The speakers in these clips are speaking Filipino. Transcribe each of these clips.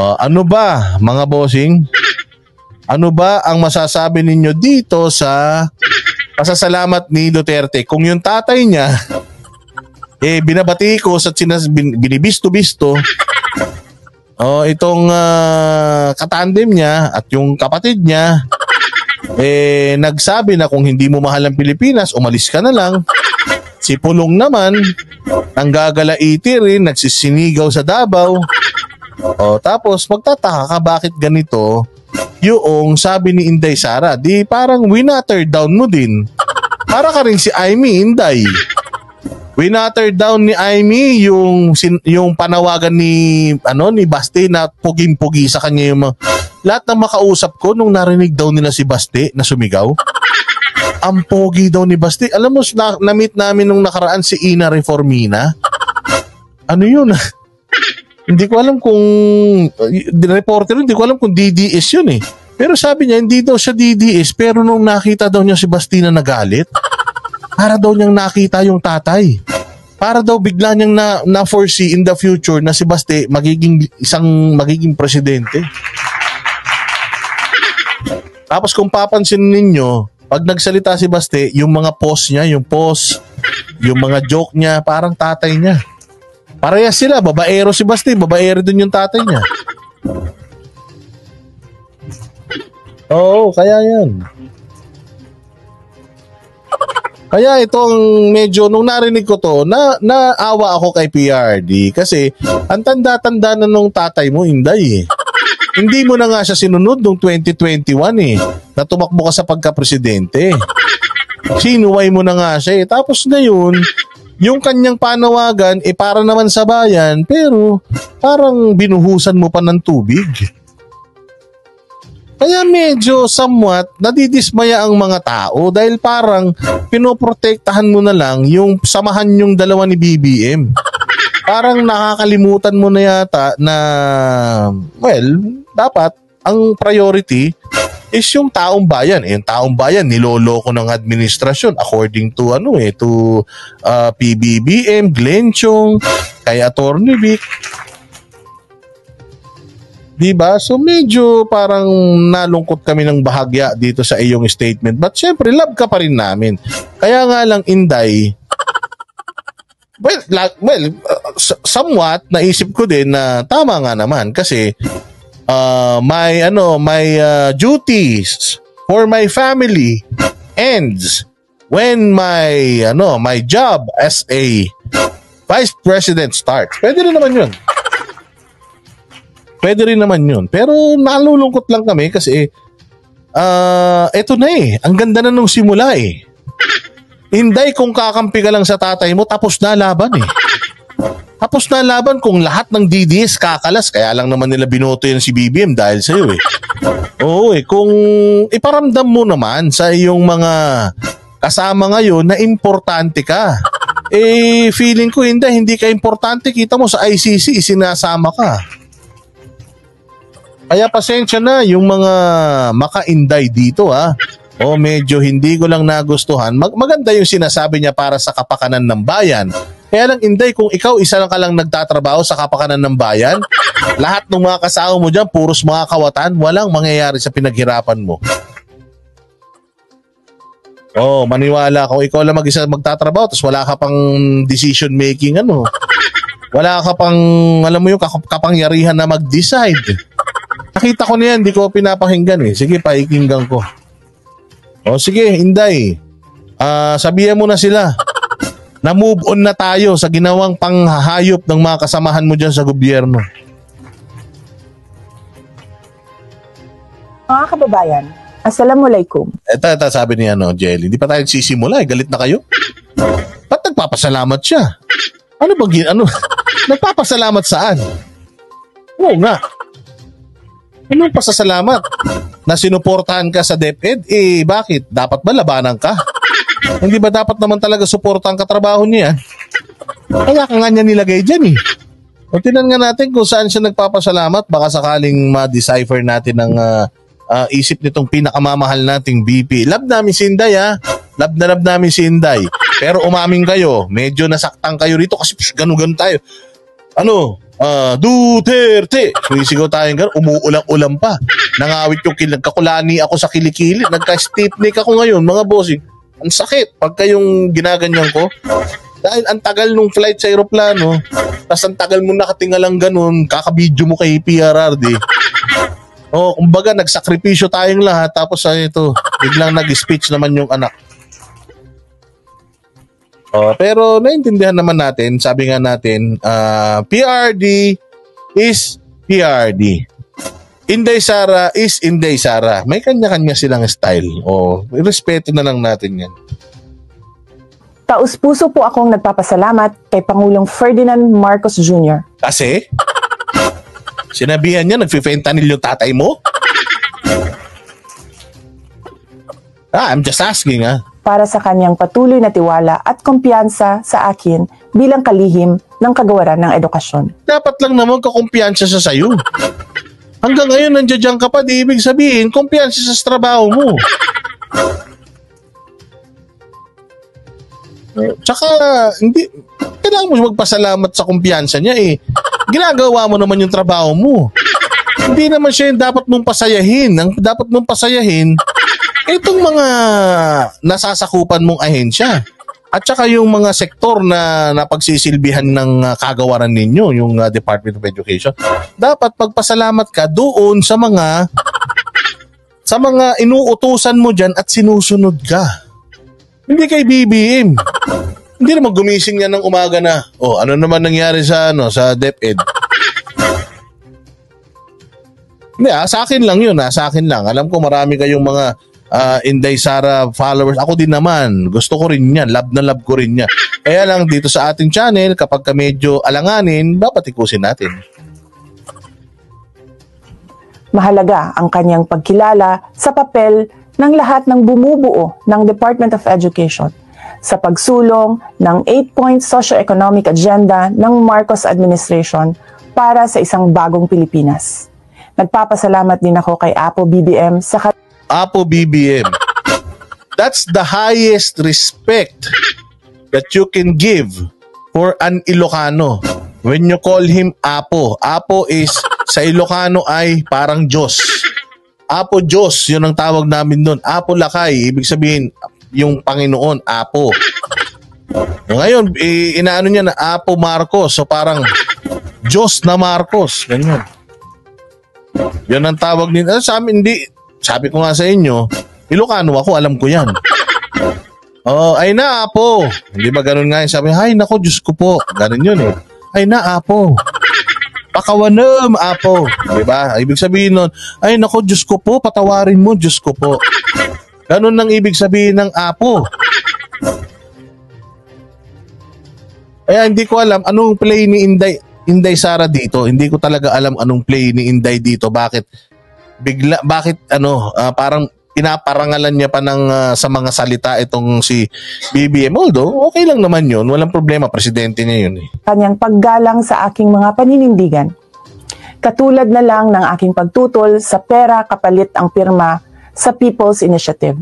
Ano ba, mga bossing? Ano ba ang masasabi ninyo dito sa pasasalamat ni Duterte? Kung yung tatay niya, binabati ko sa binibisto-bisto, itong katandem niya at yung kapatid niya, nagsabi na kung hindi mo mahal ang Pilipinas, umalis ka na lang. Si Pulong naman, ang gagalaiti rin, nagsisinigaw sa Davao. Tapos magtataka ka bakit ganito yung sabi ni Inday Sara. Di parang winatter down mo din. Para ka rin si Amy Inday. Winatter down ni Amy yung panawagan ni Basti na puging-pugi sa kanya yung lahat ng makausap ko nung narinig daw nila si Basti na sumigaw. Ang pogi daw ni Basti. Alam mo, na-meet namin nung nakaraan si Ina Reformina. Ano yun? Hindi ko alam kung reporter, hindi ko alam kung DDS yun eh. Pero sabi niya, hindi daw siya DDS, pero nung nakita daw niya si Basti na nagalit, para daw niyang nakita yung tatay. Para daw bigla niyang na-foresee in the future na si Basti magiging presidente. Tapos kung papansin ninyo, pag nagsalita si Basti, yung mga pose niya, yung mga joke niya, parang tatay niya. Parehas sila, babaero si Basti, babaero din yung tatay niya. Oo, kaya yan. Kaya itong medyo, nung narinig ko to, naawa ako kay PRD kasi ang tanda-tanda na nung tatay mo, Inday eh. Hindi mo na nga siya sinunod nung 2021 eh, na tumakbo ka sa pagka-presidente. Sinuway mo na nga siya eh. Tapos ngayon, yung kanyang panawagan, para naman sa bayan, pero parang binuhusan mo pa ng tubig. Kaya medyo somewhat nadidismaya ang mga tao dahil parang pinoprotektahan mo na lang yung samahan yung dalawa ni BBM. Parang nakakalimutan mo na yata na, dapat ang priority is yung taong bayan. Yung taong bayan niloloko ng administrasyon according to PBBM, Glenn Chong, kay Attorney Vic. Diba? So medyo parang nalungkot kami ng bahagya dito sa iyong statement. But syempre, love ka pa rin namin. Kaya nga lang, Inday, somewhat naisip ko din na tama nga naman kasi my duties for my family ends when my job as a vice president starts. Pwede rin naman yun. Pero nalulungkot lang kami kasi eto na eh. Ang ganda na nung simula eh. Inday, kung kakampi ka lang sa tatay mo, tapos na laban eh. Tapos na laban kung lahat ng DDS kakalas. Kaya lang naman nila binoto yan si BBM dahil sa'yo eh. Oo eh. Kung iparamdam mo naman sa iyong mga kasama ngayon na importante ka. Feeling ko hindi ka importante. Kita mo sa ICC, isinasama ka. Kaya pasensya na yung mga maka-Inday dito ha. Medyo hindi ko lang nagustuhan. Maganda yung sinasabi niya para sa kapakanan ng bayan. Kaya lang, Inday, kung ikaw isa lang ka lang nagtatrabaho sa kapakanan ng bayan, lahat ng mga kasama mo dyan, puros mga kawatan, walang mangyayari sa pinaghirapan mo. Maniwala ko, ikaw lang mag-isa magtatrabaho, tapos wala ka pang decision making, wala ka pang, alam mo yung kapangyarihan na mag-decide. Nakita ko na yan, di ko pinapakinggan eh. Sige, pakinggan ko. Sige, Inday. Sabihan mo na sila na move on na tayo sa ginawang panghahayop ng mga kasamahan mo dyan sa gobyerno. Mga kababayan, assalamualaikum. Ito, sabi ni Jelly. Hindi pa tayo sisimula. Galit na kayo? Ba't nagpapasalamat siya? Nagpapasalamat saan? Oo nga. Anong pasasalamat? Na sinuportahan ka sa DepEd? Bakit? Dapat ba labanan ka? Hindi ba dapat naman talaga suportahan ka trabaho niya? Kaya ka nga niya nilagay dyan eh. Tinan nga natin kung saan siya nagpapasalamat. Baka sakaling ma-decipher natin ang isip nitong pinakamamahal nating BP. Love namin si Inday ha. Love namin si Inday. Pero umamin kayo, medyo nasaktan kayo rito kasi ganun tayo. Duterte. Sumisigaw tayong gano'n, umuulang-ulam pa. Nangawit yung kakulani ako sa kilikili. Nagka-stiffneck ako ngayon, mga bossing. Ang sakit pagka yung ginaganyan ko. Dahil ang tagal nung flight sa aeroplano, tas ang tagal mo nakatingalang ganun, kakabidyo mo kay PRRD. Kumbaga nagsakripisyo tayong lahat, tapos ito, biglang nag-speech naman yung anak. Pero naintindihan naman natin, sabi nga natin, PRD is PRD. Inday Sara is Inday Sara. May kanya-kanya silang style. Respeto na lang natin yan. Taus-puso po akong nagpapasalamat kay Pangulong Ferdinand Marcos Jr. Kasi? Sinabihan niya, nag-fentanyl yung tatay mo? I'm just asking, Para sa kanyang patuloy na tiwala at kumpiyansa sa akin bilang kalihim ng kagawaran ng edukasyon. Dapat lang naman kakumpiyansa sa sayo. Hanggang ngayon, nandiyan ka pa, di ibig sabihin, kumpiyansa sa trabaho mo. Tsaka, hindi, kailangan mo magpasalamat sa kumpiyansa niya Ginagawa mo naman yung trabaho mo. Hindi naman siya yung dapat mong pasayahin. Ang dapat mong pasayahin, itong mga nasasakupan mong ahensya. At saka yung mga sektor na napagsisilbihan ng kagawaran ninyo, yung Department of Education. Dapat pagpasalamat ka doon sa mga inuutusan mo dyan at sinusunod ka. Hindi kay BBM. Hindi naman gumising yan ng umaga na, ano naman nangyari sa DepEd? Hindi, sa akin lang yun, sa akin lang. Alam ko marami kayong mga Inday Sara followers. Ako din naman, gusto ko rin yan. Love na love ko rin yan. Kaya lang dito sa ating channel, kapag ka medyo alanganin, babatikusin natin. Mahalaga ang kanyang pagkilala sa papel ng lahat ng bumubuo ng Department of Education sa pagsulong ng 8-point socio-economic agenda ng Marcos administration para sa isang bagong Pilipinas. Nagpapasalamat din ako kay Apo BBM sa Apo BBM. That's the highest respect that you can give for an Ilocano. When you call him Apo. Apo is sa Ilocano ay parang Diyos. Apo Diyos, yun ang tawag namin doon. Apo Lakay, ibig sabihin yung Panginoon, Apo. Ngayon, inaano niya na Apo Marcos. So parang Diyos na Marcos. Ganyan. Yun ang tawag nila. Sa amin, hindi. Sabi ko nga sa inyo, Ilocano ako, alam ko yan. Ay na, Apo. Hindi ba ganun nga yun? Sabi, ay nako, Diyos ko po. Ganun yun Ay na, Apo. Pakawanam, Apo. Diba? Ibig sabihin nun, ay nako, Diyos ko po, patawarin mo, Diyos ko po. Ganun ang ibig sabihin ng Apo. Kaya hindi ko alam anong play ni Inday Sara dito. Hindi ko talaga alam anong play ni Inday dito. Bakit parang pinaparangalan niya pa ng sa mga salita itong si BBM. Although, okay lang naman yun. Walang problema. Presidente niya yun Kanyang paggalang sa aking mga paninindigan. Katulad na lang ng aking pagtutol sa pera kapalit ang pirma sa People's Initiative.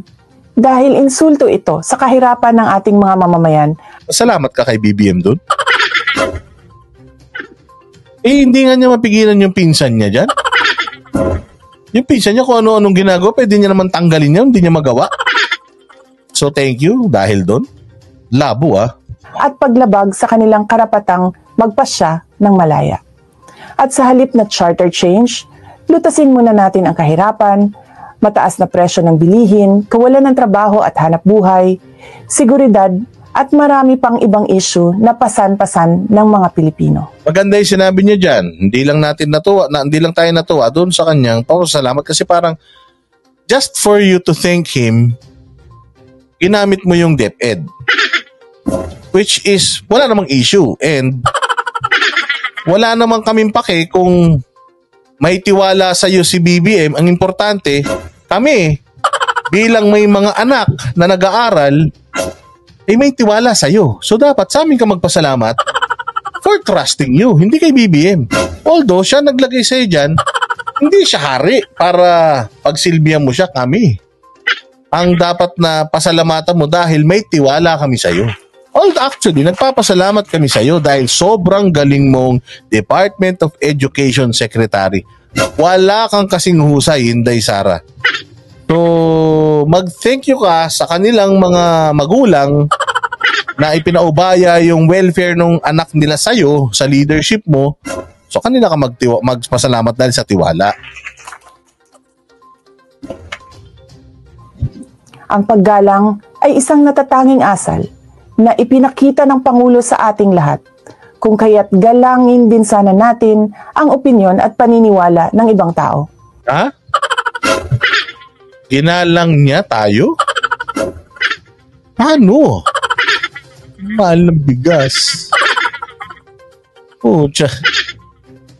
Dahil insulto ito sa kahirapan ng ating mga mamamayan. Salamat ka kay BBM doon. Hindi nga niya mapigilan yung pinsan niya dyan. Yung pinsan niya kung ano-anong ginagawa, pwede niya naman tanggalin niya, hindi niya magawa. So thank you dahil doon. Labo At paglabag sa kanilang karapatang magpasya ng malaya. At sa halip na charter change, lutasin muna natin ang kahirapan, mataas na presyo ng bilihin, kawalan ng trabaho at hanap buhay, seguridad, at marami pang ibang issue na pasan-pasan ng mga Pilipino. Maganda yung sinabi niya dyan. Hindi lang tayo natuwa doon sa kanyang pasalamat kasi parang just for you to thank him, ginamit mo yung DepEd. Which is, wala namang issue. And wala namang kaming pake kung may tiwala sa iyo si BBM. Ang importante, kami bilang may mga anak na nag-aaral, may tiwala sa iyo. So dapat sa amin ka magpasalamat for trusting you, hindi kay BBM. Although siya naglagay sa iyo dyan, hindi siya hari para pagsilbihan mo siya, kami. Ang dapat na pasalamatan mo dahil may tiwala kami sa iyo. Actually, nagpapasalamat kami sa iyo dahil sobrang galing mong Department of Education Secretary. Wala kang kasing husay, Inday Sara. So, mag-thank you ka sa kanilang mga magulang na ipinaubaya yung welfare ng anak nila sa'yo, sa leadership mo. So, kanila ka magpasalamat dahil sa tiwala. Ang paggalang ay isang natatanging asal na ipinakita ng Pangulo sa ating lahat, kung kaya't galangin din sana natin ang opinyon at paniniwala ng ibang tao. Ha? Ginalang niya tayo? Paano? Mahal ng bigas. Pucha.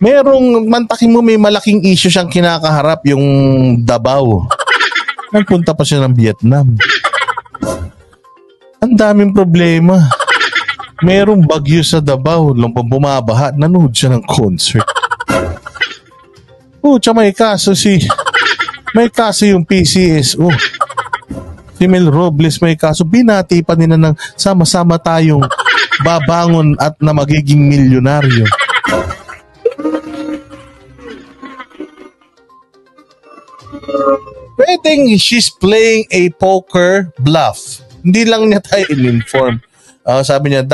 Mantakin mo may malaking issue siyang kinakaharap, yung Davao. Nagpunta pa siya ng Vietnam. Ang daming problema. Merong bagyo sa Davao, lumpang bumabaha, nanood siya ng concert. Pucha, may kaso yung PCSO. Si Mel Robles may kaso. Binati pa nila ng sama-sama tayong babangon at na magiging milyonaryo. Pwedeng she's playing a poker bluff. Hindi lang niya tayo in-inform. Sabi niya,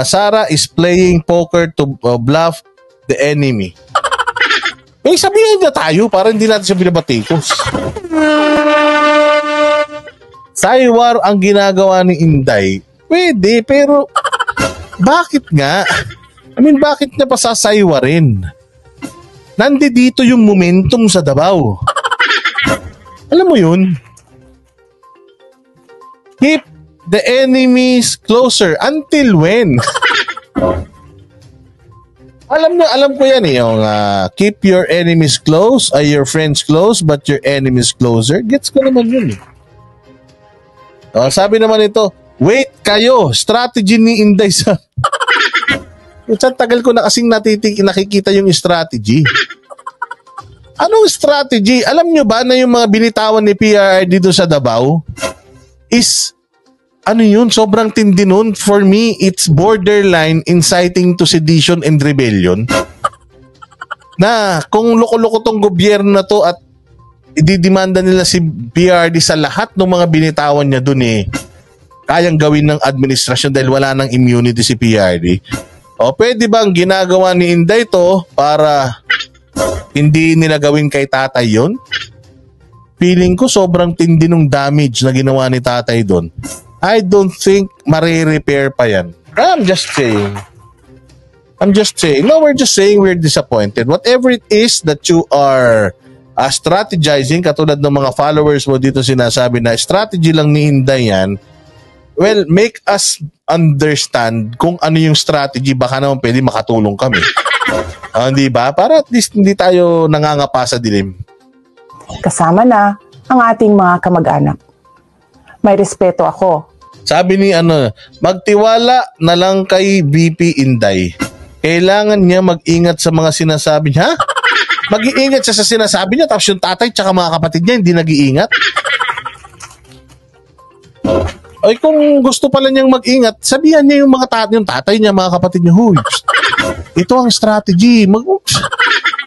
Sarah is playing poker to bluff the enemy. Sabihin niya tayo para hindi natin siya binabatikos. Saywar ang ginagawa ni Inday. Pwede, pero bakit nga? Bakit niya pa sasaywarin? Nandito yung momentum sa Davao. Alam mo yun? Keep the enemies closer. Until when? Alam ko yan eh, yung keep your enemies close, your friends close, but your enemies closer. Gets ko naman yun eh. Sabi naman ito, wait kayo, strategy ni Inday sa... Tagal ko na kasing nakikita yung strategy. Anong strategy? Alam nyo ba na yung mga binitawan ni PRRD dito sa Davao is... yun, sobrang tindi nun. For me, it's borderline inciting to sedition and rebellion. Na kung loko-loko tong gobyerno na to at ididimanda nila si PRD sa lahat ng mga binitawan niya dun kayang gawin ng administrasyon dahil wala nang immunity si PRD. Pwede bang ginagawa ni Inday to para hindi nila gawin kay tatay yun? Feeling ko sobrang tindi ng damage na ginawa ni tatay dun. I don't think marirepair pa yan. I'm just saying. No, we're just saying we're disappointed. Whatever it is that you are strategizing, katulad ng mga followers mo dito sinasabi na strategy lang ni Inday yan, well, make us understand kung ano yung strategy. Baka naman pwede makatulong kami. Hindi ba? Para at least hindi tayo nangangapa sa dilim. Kasama na ang ating mga kamag-anak. May respeto ako. Sabi ni magtiwala na lang kay VP Inday. Kailangan niya mag-ingat sa mga sinasabi niya. Mag-iingat siya sa sinasabi niya tapos yung tatay tsaka mga kapatid niya hindi nag-iingat. Ay kung gusto pala niyang mag-ingat, sabihan niya yung yung tatay niya, mga kapatid niya, huy, ito ang strategy.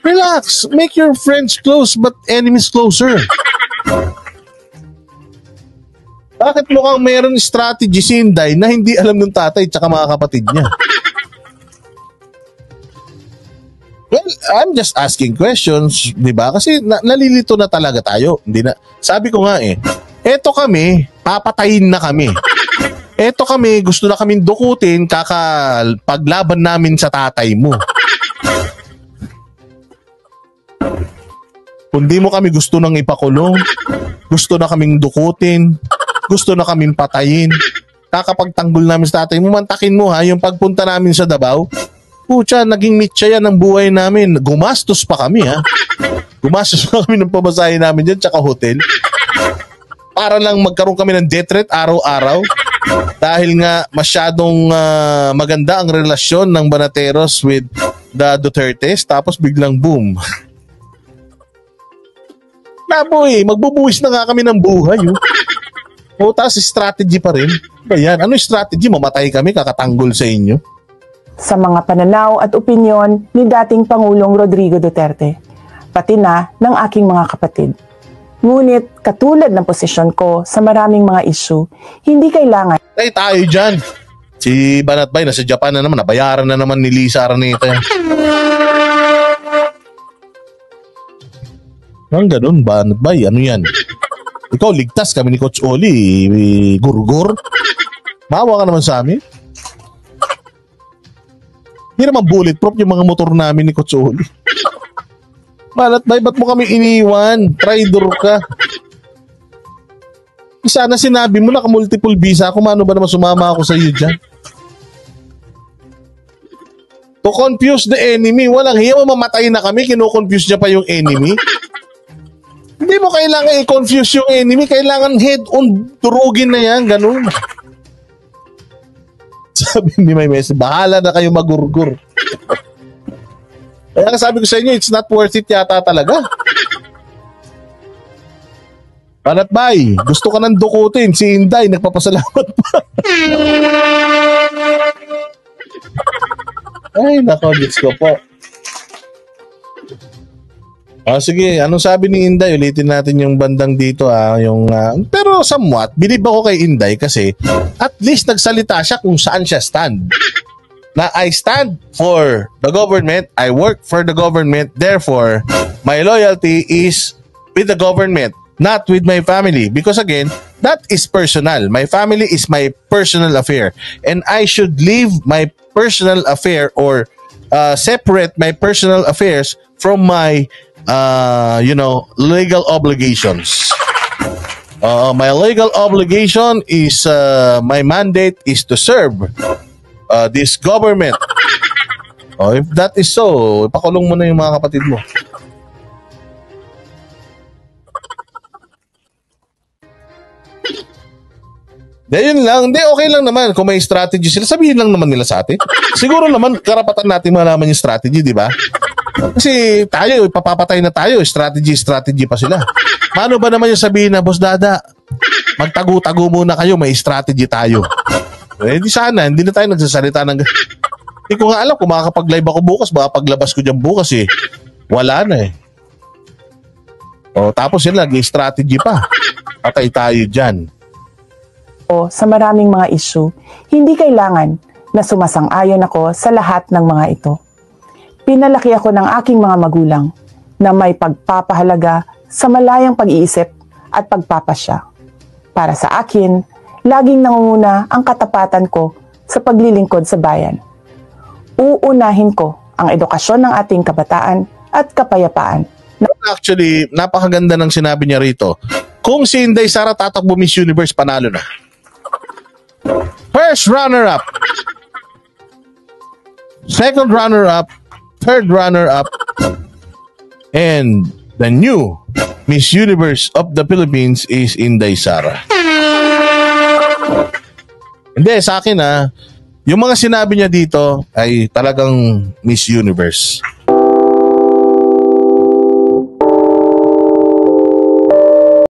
Relax, make your friends close but enemies closer. Bakit mukhang mayroon strategy si Inday na hindi alam ng tatay tsaka mga kapatid niya? Well, I'm just asking questions, di ba? Kasi nalilito na talaga tayo. Hindi na. Sabi ko nga eto kami, papatayin na kami. Eto kami, gusto na kaming dukutin paglaban namin sa tatay mo. Kung di mo kami gusto nang ipakulong, gusto na kaming dukutin, gusto na kaming patayin, kakapagtanggol namin sa tatay mo, mantakin mo yung pagpunta namin sa Davao. Pucha, naging mitya yan ang buhay namin. Gumastos pa kami Gumastos pa kami ng pamasahe namin dyan tsaka hotel. Para lang magkaroon kami ng death threat araw-araw. Dahil nga masyadong maganda ang relasyon ng Banateros with the Dutertes. Tapos biglang boom. Naboy, magbubuwis na nga kami ng buhay. O tapos strategy pa rin. Ba yan? Ano yung strategy? Mamatay kami, kakatanggol sa inyo? Sa mga pananaw at opinyon ni dating Pangulong Rodrigo Duterte, pati na ng aking mga kapatid. Ngunit katulad ng posisyon ko sa maraming mga issue, hindi kailangan Ay, tayo dyan. Si Banatbay nasa Japan na naman. Nabayaran na naman ni Lisa Araneta yan. Ang ganun, Banatbay. Ano yan? Ikaw, ligtas kami ni Coach Oli. Gurgur. Mawa ka naman sa amin. Hindi naman bulletproof yung mga motor namin ni Coach Oli. Banatbay, ba't mo kami iniwan? Traitor ka. Sana sinabi mo naka-multiple visa ako, mano ba naman sumama ako sa iyo dyan? To confuse the enemy. Walang hiya, mamatay na kami, kino-confuse niya pa yung enemy. Hindi mo kailangan i-confuse yung enemy, kailangan head-on, durugin na yan, ganun. Sabi ni May Messi, bahala na kayo magurgur. Kaya sabi ko sa inyo, it's not worth it yata talaga. Banatbay, gusto ka nang dukutin. Si Inday, nagpapasalamat pa. Ay, nako, Diyos ko po. Sige, anong sabi ni Inday? Ulitin natin yung bandang dito. Pero somewhat, believe ako kay Inday kasi at least nagsalita siya kung saan siya stand. Na I stand for the government, I work for the government, therefore, my loyalty is with the government, not with my family. Because again, that is personal. My family is my personal affair. And I should leave my personal affair or separate my personal affairs from my, legal obligations. My legal obligation is, my mandate is to serve this government. If that is so, ipakulong mo na yung mga kapatid mo. Yun lang. Hindi, okay lang naman. Kung may strategy sila, sabihin lang naman nila sa atin. Siguro naman, karapatan natin malaman yung strategy, di ba? Kasi tayo, ipapapatay na tayo. Strategy pa sila. Paano ba naman yung sabihin na, Boss Dada, magtago-tago muna kayo, may strategy tayo. Di sana, hindi na tayo nagsasalita ng... Hindi ko nga alam kung makakapag-live ako bukas, baka paglabas ko dyan bukas wala na tapos yun lang, strategy pa. Patay tayo dyan. Sa maraming mga issue, hindi kailangan na sumasang-ayon ako sa lahat ng mga ito. Pinalaki ako ng aking mga magulang na may pagpapahalaga sa malayang pag-iisip at pagpapasya. Para sa akin, laging nangunguna ang katapatan ko sa paglilingkod sa bayan. Uunahin ko ang edukasyon ng ating kabataan at kapayapaan. Actually, napakaganda ng sinabi niya rito. Kung si Inday Sara tatakbo Miss Universe, panalo na. First runner-up, second runner-up, third runner-up, and the new Miss Universe of the Philippines is Inday Sara. Hindi, sa akin yung mga sinabi niya dito ay talagang Miss Universe.